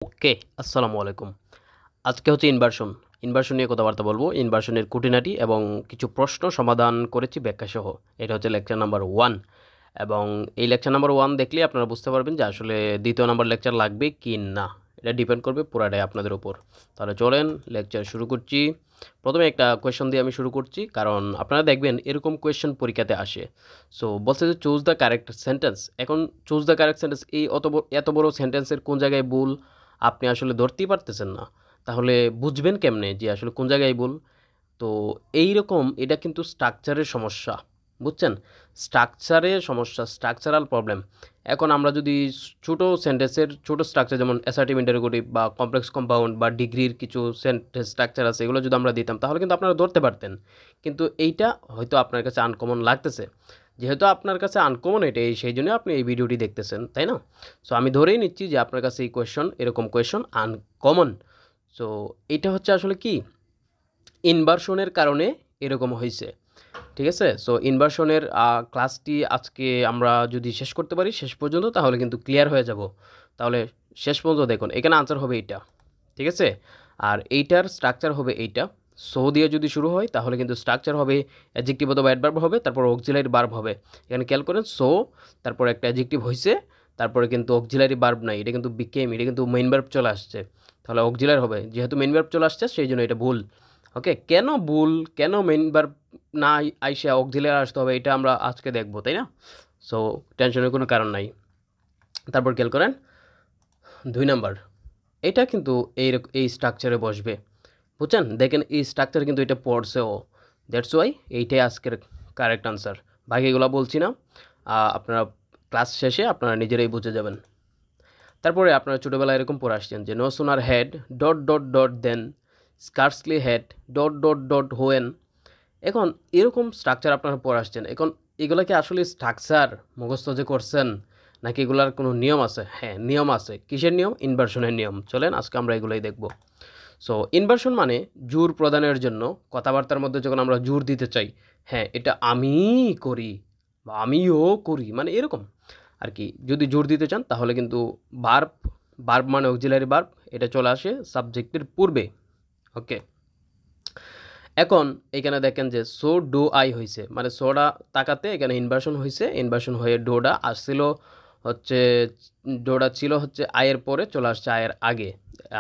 ওকে, আসসালামু আলাইকুম। আজকে হচ্ছে ইনভার্সন। ইনভার্সন নিয়ে কথাবার্তা বলবো। ইনভার্সনের খুঁটিনাটি এবং কিছু প্রশ্ন সমাধান করেছি ব্যাখ্যাসহ। এটা হচ্ছে লেকচার নাম্বার 1 এবং এই লেকচার নাম্বার 1 দেখলে আপনারা বুঝতে পারবেন যে আসলে দ্বিতীয় নাম্বার লেকচার লাগবে কি না। এটা ডিপেন্ড করবে পুরাটাই আপনাদের উপর। তাহলে চলেন লেকচার শুরু করছি। প্রথমে একটা কোয়েশ্চন দিয়ে আমি শুরু করছি, কারণ আপনারা দেখবেন এরকম কোয়েশ্চন পরীক্ষাতে আসে। সো বলছে যে চুজ দ্য কারেক্ট সেন্টেন্স। এখন চুজ দ্য কারেক্ট সেন্টেন্স, এই এত বড় সেন্টেন্সের কোন জায়গায় ভুল আপনি আসলে ধরতেই পারতেছেন না। তাহলে বুঝবেন কেমনে যে আসলে কোন জায়গায় ভুল? তো এই রকম এটা কিন্তু স্ট্রাকচারের সমস্যা, বুঝছেন? স্ট্রাকচারের সমস্যা, স্ট্রাকচারাল প্রবলেম। এখন আমরা যদি ছোটো সেন্টেন্সের ছোটো স্ট্রাকচার, যেমন অ্যাসার্টিভ ইন্টারোগেটিভ বা কমপ্লেক্স কম্পাউন্ড বা ডিগ্রির কিছু সেন্টেন্স স্ট্রাকচার আছে, এগুলো যদি আমরা দিতাম তাহলে কিন্তু আপনারা ধরতে পারতেন। কিন্তু এইটা হয়তো আপনার কাছে আনকমন লাগতেছে। যেহেতু আপনার কাছে আনকমন এটাই, সেই জন্য আপনি এই ভিডিওটি দেখতেছেন, তাই না? সো আমি ধরেই নিচ্ছি যে আপনার কাছে এই কোয়েশ্চন, এরকম কোয়েশ্চন আনকমন। সো এটা হচ্ছে আসলে কি, ইনভার্সনের কারণে এরকম হয়েছে। ঠিক আছে? সো ইনভার্সনের ক্লাসটি আজকে আমরা যদি শেষ করতে পারি শেষ পর্যন্ত, তাহলে কিন্তু ক্লিয়ার হয়ে যাব। তাহলে শেষ পর্যন্ত দেখুন, এখানে আনসার হবে এইটা। ঠিক আছে? আর এইটার স্ট্রাকচার হবে এইটা। সো দিয়ে যদি শুরু হয় তাহলে কিন্তু স্ট্রাকচার হবে অ্যাডজেক্টিভ অথবা অ্যাডভার্ব হবে, তারপর অক্সিলারি ভার্ব হবে। এখানে খেয়াল করেন, সো তারপর একটা অ্যাডজেক্টিভ হয়েছে, তারপরে কিন্তু অক্সিলারি ভার্ব নাই, এটা কিন্তু বিকেম, এটা কিন্তু মেইন ভার্ব চলে আসছে। তাহলে অক্সিলারি হবে, যেহেতু মেইন ভার্ব চলে আসছে সেই জন্য এটা ভুল। ওকে, কেন ভুল, কেন মেইন ভার্ব না আইসা অক্সিলারি আসতে হবে, এটা আমরা আজকে দেখব, তাই না? সো টেনশনের কোনো কারণ নাই। তারপর খেয়াল করেন 2 নাম্বার, এটা কিন্তু এই স্ট্রাকচারে বসবে, বুঝছেন? দেখেন এই স্ট্রাকচার কিন্তু এটা পড়ছেও, দ্যাটস ওয়াই এইটাই আজকের কারেক্ট আনসার। বাকিগুলো বলছি না, আপনারা ক্লাস শেষে আপনারা নিজেরাই বুঝে যাবেন। তারপরে আপনারা ছোটোবেলায় এরকম পড়ে আসছেন যে no sooner had dot dot dot than scarcely had dot dot dot when. এখন এরকম স্ট্রাকচার আপনারা পড়ে আসছেন। এখন এগুলো কি আসলে স্ট্রাকচার মুখস্থ যে করছেন, নাকি এগুলার কোনো নিয়ম আছে? হ্যাঁ, নিয়ম আছে। কিসের নিয়ম? ইনভার্সনের নিয়ম। চলেন আজকে আমরা এগুলোই দেখব। সো ইনভার্সন মানে জোর প্রদানের জন্য, কথাবার্তার মধ্যে যখন আমরা জোর দিতে চাই, হ্যাঁ এটা আমি করি বা আমিও করি, মানে এরকম আর কি। যদি জোর দিতে চান তাহলে কিন্তু ভার্ব, ভার্ব মানে অক্সিলারি ভার্ব, এটা চলে আসে সাবজেক্টের পূর্বে। ওকে, এখন এখানে দেখেন যে সো ডো আই হয়েছে, মানে সোডা তাকাতে এখানে ইনভার্সন হয়েছে, ইনভার্সন হয়ে ডোডা আসছিল হচ্ছে, ডোডা ছিল হচ্ছে আয়ের পরে, চলে আসছে আয়ের আগে।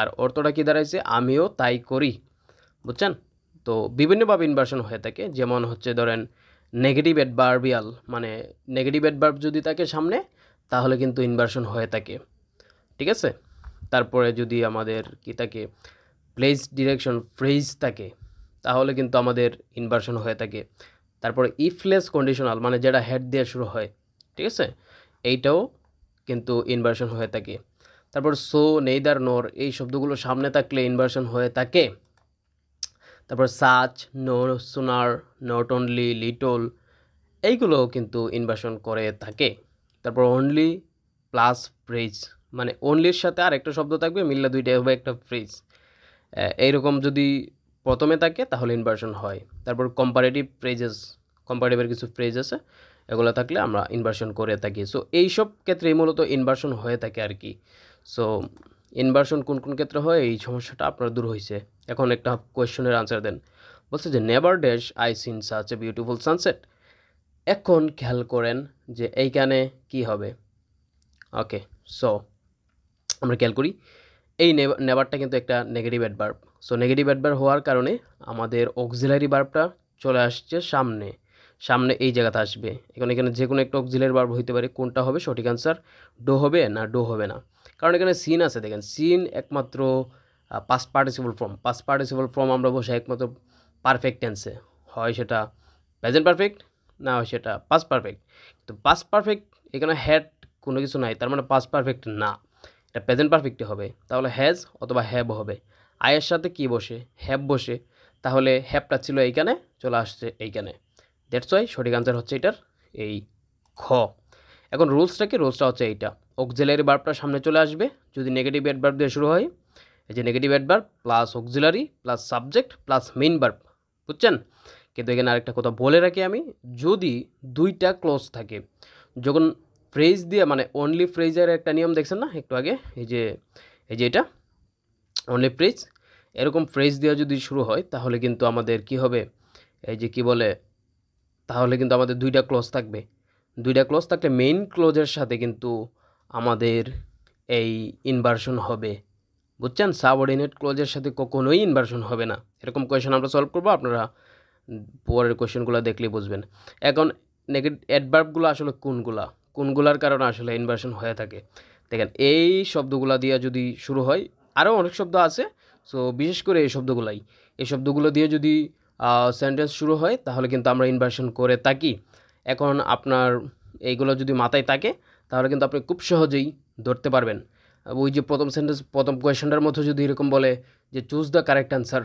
আর অর্থটা কি দাঁড়াইছে? আমিও তাই করি, বুঝছেন? তো বিভিন্নভাবে ইনভার্সন হয়ে থাকে, যেমন হচ্ছে ধরেন নেগেটিভ অ্যাডভার্বিয়াল, মানে নেগেটিভ অ্যাডভার্ব যদি থাকে সামনে তাহলে কিন্তু ইনভার্সন হয়ে থাকে। ঠিক আছে? তারপরে যদি আমাদের কি থাকে, প্লেস ডিরেকশন ফ্রেজ থাকে, তাহলে কিন্তু আমাদের ইনভার্সন হয়ে থাকে। তারপরে ইফলেস কন্ডিশনাল, মানে যেটা হেড দিয়ে শুরু হয়, ঠিক আছে, এইটাও কিন্তু ইনভার্সন হয়ে থাকে। তারপর সো, নেইদার, নর, এই শব্দগুলো সামনে থাকলে ইনভার্সন হয়ে থাকে। তারপর such, no, sooner, not only, little, এইগুলোও কিন্তু ইনভার্সন করে থাকে। তারপর অনলি প্লাস ফ্রেজ, মানে অনলির সাথে আর একটা শব্দ থাকবে, মিললে দুইটাই হবে একটা ফ্রেজ। এইরকম যদি প্রথমে থাকে তাহলে ইনভার্সন হয়। তারপর কম্পারেটিভ ফ্রেজেস, কম্পারেটিভের কিছু ফ্রেজ আছে, এগুলো থাকলে আমরা ইনভার্সন করে থাকি। সো এইসব ক্ষেত্রেই মূলত ইনভার্সন হয়ে থাকে আর কি। সো ইনভার্সন কোন কোন ক্ষেত্রে হয়, এই সমস্যাটা আপনার দূর হয়েছে। এখন একটা কোয়েশ্চনের আনসার দেন। বলছে যে never dash I seen such a beautiful sunset. এখন খেয়াল করেন যে এইখানে কি হবে। ওকে, সো আমরা খেয়াল করি এই নেভারটা কিন্তু একটা negative adverb. So negative adverb হওয়ার কারণে আমাদের অক্সিলারি ভার্বটা চলে আসছে সামনে, সামনে এই জায়গাতে আসবে। এখন এখানে যে কোনো একটা অক্সিলারি ভার্ব হইতে পারে, কোনটা হবে সঠিক আনসার? ডো হবে না ডো হবে না, কারণ এখানে সিন আছে। দেখেন সিন একমাত্র past participle form, past participle form আমরা বসে একমাত্র পারফেক্ট টেন্সে, হয় সেটা প্রেজেন্ট পারফেক্ট, না হয় সেটা পাস্ট পারফেক্ট। তো পাস্ট পারফেক্ট এখানে হ্যাড কোনো কিছু নাই, তার মানে পাস্ট পারফেক্ট না, এটা প্রেজেন্ট পারফেক্টই হবে। তাহলে হ্যাজ অথবা হ্যাভ হবে। আয়ের সাথে কি বসে? হ্যাভ বসে। তাহলে হ্যাভটা ছিল এইখানে, চলে আসছে এইখানে। দ্যাটস ওয়াই সঠিক আনসার হচ্ছে এটার এই খ। এখন রুলসটা কি? রুলসটা হচ্ছে এইটা, অক্সিলারি ভার্বটা সামনে চলে আসবে যদি নেগেটিভ অ্যাডভার্ব দিয়ে শুরু হয়। এই যে negative adverb plus auxiliary plus subject plus main verb, বুঝছেন? কিন্তু এখানে আরেকটা কথা বলে রাখি আমি, যদি দুইটা ক্লোজ থাকে, যখন ফ্রেজ দিয়ে, মানে অনলি ফ্রেজের একটা নিয়ম দেখছেন না একটু আগে, এই যে এই যে এটা অনলি ফ্রেজ, এরকম ফ্রেজ দেওয়া যদি শুরু হয় তাহলে কিন্তু আমাদের কি হবে, এই যে কি বলে, তাহলে কিন্তু আমাদের দুইটা ক্লজ থাকবে। দুইটা ক্লজ থাকলে মেইন ক্লজের সাথে কিন্তু আমাদের এই ইনভার্সন হবে, বুঝছেন? সাবঅর্ডিনেট ক্লজের সাথে কখনোই ইনভার্সন হবে না। এরকম কোয়েশন আমরা সলভ করবো, আপনারা পরের কোয়েশনগুলো দেখলেই বুঝবেন। এখন নেগেটিভ অ্যাডভার্বগুলো আসলে কোনগুলার কারণে আসলে ইনভার্সন হয়ে থাকে। দেখেন এই শব্দগুলো দিয়ে যদি শুরু হয়, আরও অনেক শব্দ আছে, সো বিশেষ করে এই শব্দগুলো দিয়ে যদি সেন্টেন্স শুরু হয় তাহলে কিন্তু আমরা ইনভার্সন করে থাকি। এখন আপনার এইগুলো যদি মাথায় থাকে তাহলে কিন্তু আপনি খুব সহজেই ধরতে পারবেন। ওই যে প্রথম কোয়েশনটার মধ্যে যদি এরকম বলে যে চুজ দ্য কারেক্ট অ্যান্সার,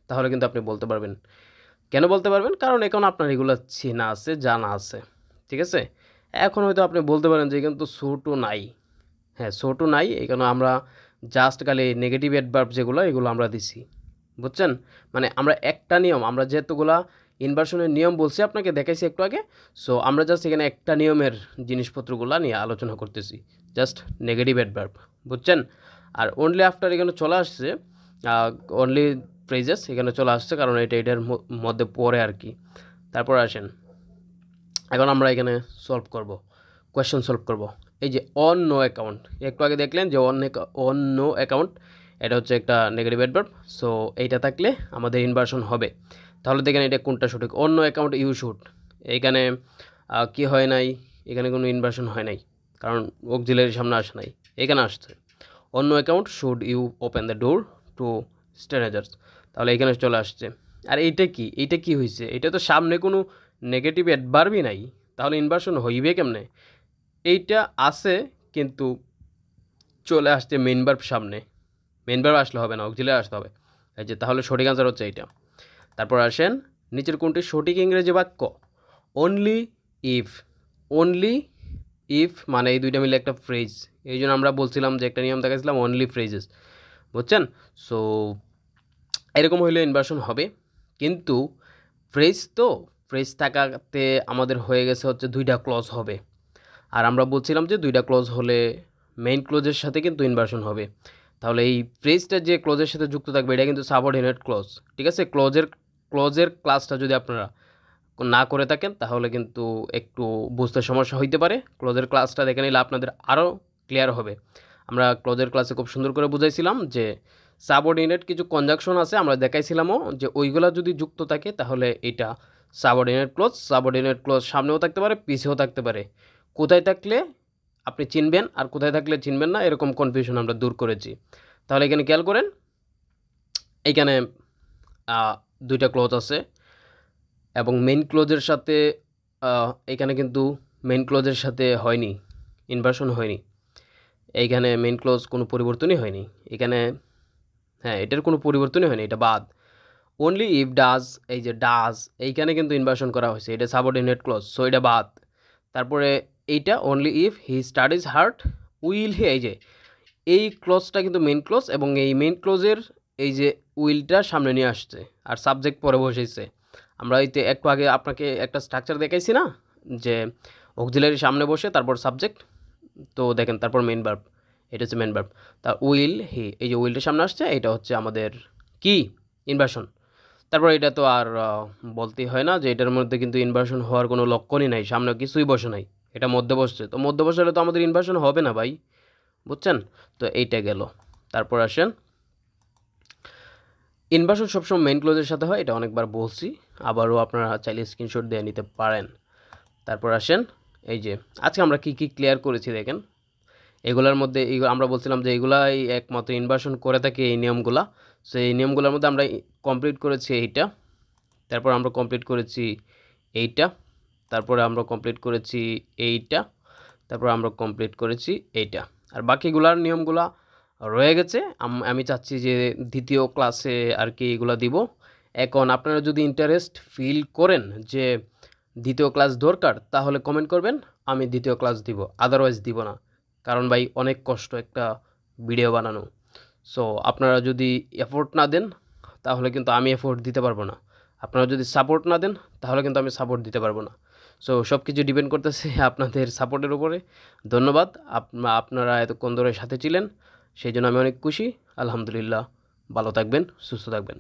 তাহলে কিন্তু আপনি বলতে পারবেন। কেন বলতে পারবেন? কারণ এখন আপনার এগুলো চেনা আছে, জানা আছে, ঠিক আছে? এখন হয়তো আপনি বলতে পারেন যে এখানে তো সো টু নাই। হ্যাঁ, সো টু নাই, এখানে আমরা জাস্ট খালি নেগেটিভ অ্যাডভার্ব যেগুলো এগুলো আমরা দিছি, বুঝছেন? মানে আমরা একটা নিয়ম, আমরা যেহেতুগুলা ইনভার্সনের নিয়ম বলছি আপনাকে দেখাইছি একটু আগে, সো আমরা জাস্ট এখানে একটা নিয়মের জিনিসপত্রগুলো নিয়ে আলোচনা করতেছি, জাস্ট নেগেটিভ অ্যাডভার্ব, বুঝছেন? আর অনলি আফটার এখানে চলে আসছে, অনলি ফ্রেজেস এখানে চলে আসছে, কারণ এটার মধ্যে পড়ে আর কি। তারপর আসেন, এখন আমরা এখানে কোয়েশ্চেন সলভ করব। এই যে অন নো অ্যাকাউন্ট, একটু আগে দেখলেন যে অন নো অ্যাকাউন্ট, এটা হচ্ছে একটা নেগেটিভ অ্যাডভার্ব, সো এইটা থাকলে আমাদের ইনভার্সন হবে। তাহলে দেখেন এটা কোনটা সঠিক? On no account you should, এইখানে কি হয় নাই, এখানে কোনো ইনভার্সন হয় নাই, কারণ অক্সিলারির সামনে আসে নাই, এখানে আসছে। On no account should you open the door to strangers, তাহলে এখানে চলে আসছে। আর এইটা কি হয়েছে? এটা তো সামনে কোনো নেগেটিভ অ্যাডভার্বই নাই, তাহলে ইনভার্সন হইবে কেমনে? এইটা আছে কিন্তু চলে আসছে মেইন ভার্ব সামনে, মেইন ভার্ব আসলে হবে না, অক্সিলারি আসতে হবে। এই যে তাহলে সঠিক আনসার হচ্ছে এইটা। তারপর আসেন, নিচের কোনটি সঠিক ইংরেজি বাক্য? অনলি ইফ মানে এই দুইটা মিলে একটা ফ্রেজ, এই জন্য আমরা বলছিলাম যে একটা নিয়ম দেখাইছিলাম অনলি ফ্রেজেস, বুঝছেন? সো এরকম হইলে ইনভার্সন হবে, কিন্তু ফ্রেজ থাকাতে আমাদের হয়ে গেছে হচ্ছে দুইটা ক্লজ হবে, আর আমরা বলছিলাম যে দুইটা ক্লজ হলে মেইন ক্লজের সাথে কিন্তু ইনভার্সন হবে। তাহলে এই ফ্রেজটা যে ক্লজের সাথে যুক্ত থাকবে এটা কিন্তু সাবঅর্ডিনেট ক্লজ, ঠিক আছে? ক্লজের ক্লাসটা যদি আপনারা না করে থাকেন তাহলে কিন্তু একটু বুঝতে সমস্যা হইতে পারে। ক্লজের ক্লাসটা দেখে নিলে আপনাদের আরও ক্লিয়ার হবে। আমরা ক্লজের ক্লাসে খুব সুন্দর করে বুঝাইছিলাম যে সাবঅর্ডিনেট কিছু কনজাংশন আছে, আমরা দেখাইছিলামও যে ওইগুলা যদি যুক্ত থাকে তাহলে এটা সাবঅর্ডিনেট ক্লজ সামনেও থাকতে পারে, পিছেও থাকতে পারে। কোথায় থাকলে আপনি চিনবেন আর কোথায় থাকলে চিনবেন না, এরকম কনফিউশন আমরা দূর করেছি। তাহলে এখানে খেয়াল করেন, এইখানে দুইটা ক্লজ আছে এবং মেইন ক্লজের সাথে এখানে কিন্তু মেইন ক্লজের সাথে হয়নি, ইনভার্সন হয়নি। এইখানে মেইন ক্লজ কোনো পরিবর্তনই হয়নি এখানে, হ্যাঁ এটার কোনো পরিবর্তনই হয়নি, এটা বাদ। অনলি ইফ ডাজ, এই যে ডাজ এইখানে কিন্তু ইনভার্সন করা হয়েছে, এটা সাবঅর্ডিনেট ক্লজ, সো এটা বাদ। তারপরে এইটা only if he studies hard will he, এই যে এই ক্লজটা কিন্তু মেইন ক্লজ এবং এই মেইন ক্লজের এই যে উইলটা সামনে নিয়ে আসছে আর সাবজেক্ট পরে বসেছে। আমরা এইতে একটু আগে আপনাকে একটা স্ট্রাকচার দেখাইছি না, যে অক্সিলারি সামনে বসে তারপর সাবজেক্ট, তো দেখেন তারপর মেইন ভার্ব, এটা হচ্ছে মেইন ভার্ব। তা উইল হি, এই যে উইলটা সামনে আসছে এটা হচ্ছে আমাদের কি ইনভার্সন। তারপর এটা তো আর বলতেই হয় না যে এটার মধ্যে কিন্তু ইনভার্সন হওয়ার কোনো লক্ষণই নাই, সামনে কিছুই বসে নাই, এটা মধ্যে বসছে, তো মধ্যে বসলে তো আমাদের ইনভার্সন হবে না ভাই, বুঝছেন? তো এইটা গেল। তারপর আসেন, ইনভার্সন সবসময় মেইন ক্লোজের সাথে হয়, এটা অনেকবার বলছি, আবারও আপনারা চাইলে স্ক্রিনশট দিয়ে নিতে পারেন। তারপর আসেন, এই যে আজকে আমরা কি ক্লিয়ার করেছি দেখেন, এগুলোর মধ্যে আমরা বলছিলাম যে এগুলাই একমাত্র ইনভার্সন করে থাকে এই নিয়মগুলা, সো এই নিয়মগুলোর মধ্যে আমরা কমপ্লিট করেছি এইটা, তারপর আমরা কমপ্লিট করেছি এইটা, তারপরে আমরা কমপ্লিট করেছি এইটা, তারপর আমরা কমপ্লিট করেছি এইটা, আর বাকিগুলার নিয়মগুলা রয়ে গেছে। আমি চাচ্ছি যে দ্বিতীয় ক্লাসে আর কি এগুলো দিব। এখন আপনারা যদি ইন্টারেস্ট ফিল করেন যে দ্বিতীয় ক্লাস দরকার তাহলে কমেন্ট করবেন, আমি দ্বিতীয় ক্লাস দিব, আদারওয়াইজ দিব না, কারণ ভাই অনেক কষ্ট একটা ভিডিও বানানো। সো আপনারা যদি এফোর্ট না দেন তাহলে কিন্তু আমি এফোর্ট দিতে পারবো না, আপনারা যদি সাপোর্ট না দেন তাহলে কিন্তু আমি সাপোর্ট দিতে পারবো না। সো সব কিছু ডিপেন্ড করতেছে আপনাদের সাপোর্টের উপরে। ধন্যবাদ, আপনারা এতক্ষণ ধরে সাথে ছিলেন। সেই জন্য আমি অনেক খুশি। আলহামদুলিল্লাহ। ভালো থাকবেন, সুস্থ থাকবেন।